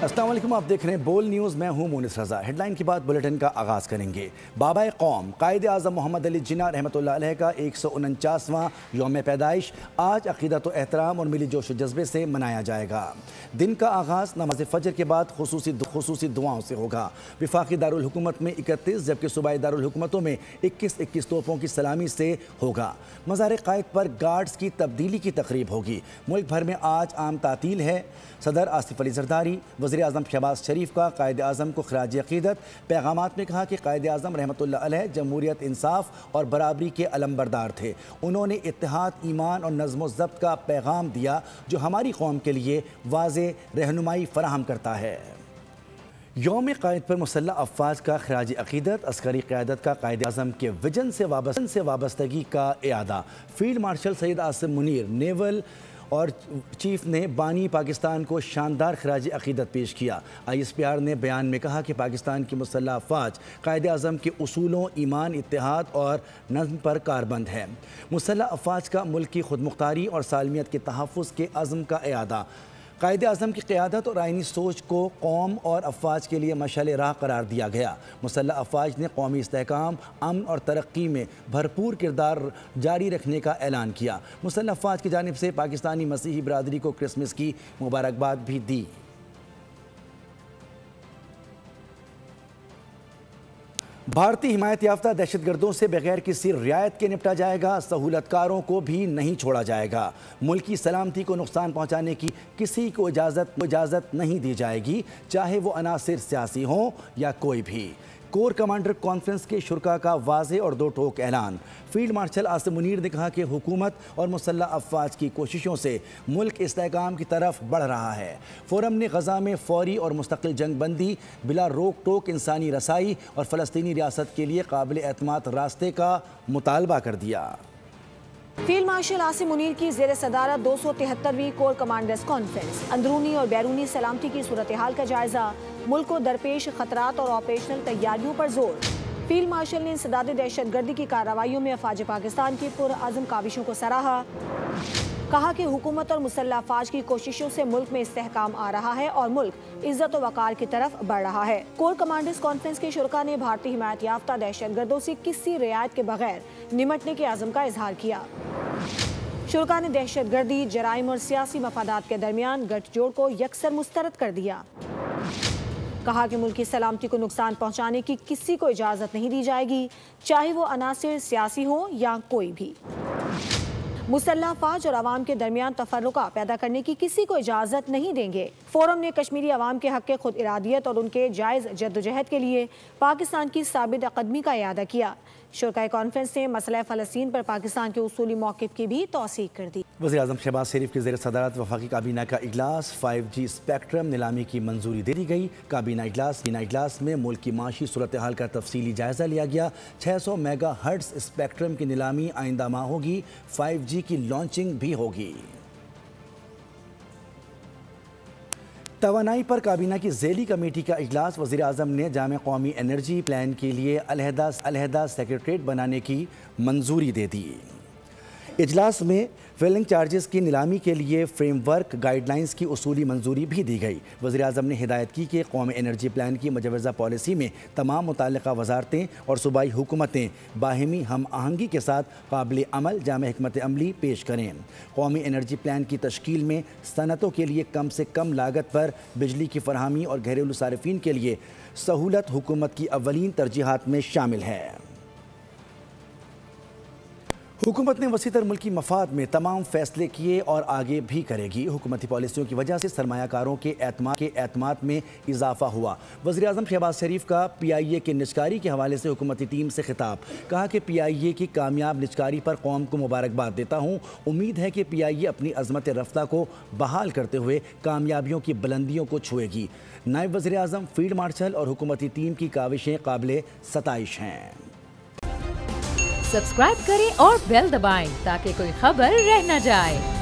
अस्सलाम वालेकुम, आप देख रहे हैं बोल न्यूज़। मैं हूं मुनिस रज़ा। हेडलाइन के बाद बुलेटिन का आगाज़ करेंगे। बाबाए कौम कायद आज़म मोहम्मद अली जिन्ना रहमतुल्लाह अलैह का 149वां यौम पैदाइश आज अक़ीदत व एहतराम और मिली जोश व जज्बे से मनाया जाएगा। दिन का आगाज़ नमाज फ़जर के बाद खुसूसी दुआओं से होगा। वफाकी दारुल हुकूमत में 31 जबकि सूबाई दारुल हुकूमतों में 21 तोपों की सलामी से होगा। मज़ार क़ायद पर गार्ड्स की तब्दीली की तकरीब होगी। मुल्क भर में आज आम तातील है। सदर आसिफ अली ज़रदारी वज़ीर आज़म शहबाज शरीफ का कायद आज़म को खिराज अक़ीदत। पैगामात में कहा कि कायद आज़म रहमतुल्लाह अलैह जमहूरियत, इंसाफ और बराबरी के अलमबरदार थे। उन्होंने इत्तेहाद, ईमान और नज़्म व ज़ब्त का पैगाम दिया जो हमारी कौम के लिए वाज़े रहनुमाई फराहम करता है। यौम क़ायद पर मुसल्लह अफ़वाज का खिराज अक़ीदत, अस्करी क़यादत का कायद आज़म के विजन से वाबस्तगी का इयादा। Field marshal Syed Asim Munir naval और चीफ ने बानी पाकिस्तान को शानदार खिराज अक़ीदत पेश किया। ISPR ने बयान में कहा कि पाकिस्तान की मुसल्लह अफ़वाज कायद आज़म के उसूलों, ईमान, इत्तेहाद और नज़्म पर कारबंद है। मुसल्लह अफ़वाज का मुल्क की खुदमुख्तारी और सालमियत के तहफ़्फ़ुज़ के अज़्म का इयादा। कायद आज़म की क़यादत और आइनी सोच को कौम और अफ़वाज के लिए मशाल राह करार दिया गया। मुसल्लह अफ़वाज ने कौमी इस्तेहकाम, अमन और तरक्की में भरपूर किरदार जारी रखने का ऐलान किया। मुसल्लह अफ़वाज की जानिब से पाकिस्तानी मसीही बरादरी को क्रिसमस की मुबारकबाद भी दी। भारतीय हिमायत याफ्ता दहशतगर्दों से बगैर किसी रियायत के निपटा जाएगा। सहूलतकारों को भी नहीं छोड़ा जाएगा। मुल्क की सलामती को नुकसान पहुंचाने की किसी को इजाज़त नहीं दी जाएगी, चाहे वो अनासिर सियासी हों या कोई भी। कोर कमांडर कॉन्फ्रेंस के शुरका का वाज़े और दो टोक ऐलान। फील्ड मार्शल आसिम मुनीर ने कहा कि हुकूमत और मुसल्लह अफ़वाज की कोशिशों से मुल्क इस्तेहकाम की तरफ बढ़ रहा है। फोरम ने गज़ा में फौरी और मुस्तकिल जंग बंदी, बिला रोक टोक इंसानी रसाई और फ़लस्तीनी रियासत के लिए काबिल एतमाद रास्ते का मुतालबा कर दिया। फील्ड मार्शल आसिम मुनीर की ज़ेर सदारत 273वीं कोर कमांडर्स कॉन्फ्रेंस। अंदरूनी और बैरूनी सलामती की सूरत हाल का जायजा, मुल्क को दरपेश खतरात और ऑपरेशनल तैयारियों पर जोर। फील्ड मार्शल ने इंसदाद दहशतगर्दी की कार्रवाइयों में अफवाज पाकिस्तान की पुरअज़्म काविशों को सराहा। कहा कि हुकूमत और मुसल्लह अफ़वाज की कोशिशों से मुल्क में इस्तेहकाम आ रहा है और मुल्क इज़्ज़त व वक़ार की तरफ बढ़ रहा है। कोर कमांडर्स कॉन्फ्रेंस के शुरका ने भारतीय हिमायत याफ्ता दहशतगर्दों से किसी रियायत के बगैर निमटने के आज़म का इजहार किया। शुरका ने दहशतगर्दी, जराइम और सियासी मफादात के दरमियान गठजोड़ को यकसर मुस्तरद कर दिया। कहा कि मुल्क की सलामती को नुकसान पहुंचाने की किसी को इजाज़त नहीं दी जाएगी, चाहे वो अनासिर सियासी हो या कोई भी। मुसल्लह अफ़वाज और अवाम के दरमियान तफर्रुका पैदा करने की किसी को इजाज़त नहीं देंगे। फोरम ने कश्मीरी अवाम के हक़ के खुद इरादियत और उनके जायज़ जद्दोजहद के लिए पाकिस्तान की साबित कदमी का इयादा किया। शुरकाए कॉन्फ्रेंस ने मसला फ़लस्तीन पर पाकिस्तान के उसूली मौक़िफ़ की भी तौसीक़ कर दी। वज़ीर आज़म शहबाज शरीफ की ज़ेर सदारत वफ़ाकी काबीना का इजलास। 5G स्पेक्ट्रम नीलामी की मंजूरी दे दी गई। काबीना इजलास में मुल्क की माशी सूरत हाल का तफसीली जायज़ा लिया गया। 600 मेगा हर्ट्ज़ स्पेक्ट्रम की नीलामी आइंदा माह होगी। 5G की लॉन्चिंग भी होगी। तवानाई पर काबीना की ज़ेली कमेटी का इजलास। वज़ीर आज़म ने जामे कौमी एनर्जी प्लान के लिए अलहदा सेक्रेटरीट बनाने की मंजूरी दे दी। इजलास में फिलिंग चार्जेस की नीलामी के लिए फ्रेमवर्क गाइडलाइंस की उसूली मंजूरी भी दी गई। वज़ीर आज़म ने हिदायत की कि कौमी एनर्जी प्लान की मुजवज़ा पॉलिसी में तमाम मुताल्लिक़ा वज़ारतें और सूबाई हुकूमतें बाहिमी हम आहंगी के साथ काबिल अमल जामे हिकमत अमली पेश करें। कौमी एनर्जी प्लान की तश्कील में सनतों के लिए कम से कम लागत पर बिजली की फरहमी और घरेलू सारिफीन के लिए सहूलत हुकूमत की अव्वलीन तरजीहात में शामिल है। हुकूमत ने वसीतर मुल्की मफाद में तमाम फैसले किए और आगे भी करेगी। हुकूमती पॉलिसियों की वजह से सरमायाकारों के एतमाद में इजाफा हुआ। वज़ीर आज़म शहबाज शरीफ का PIA के निजकारी के हवाले से हुकूमती टीम से खिताब। कहा कि PIA की कामयाब निजकारी पर कौम को मुबारकबाद देता हूँ। उम्मीद है कि PIA अपनी अज़मत रफ्ता को बहाल करते हुए कामयाबियों की बुलंदियों को छुएगी। नायब वज़ीर आज़म, फील्ड मार्शल और हुकूमती टीम की काविशें काबिल सताइश हैं। सब्सक्राइब करें और बेल दबाएं ताकि कोई खबर रह न जाए।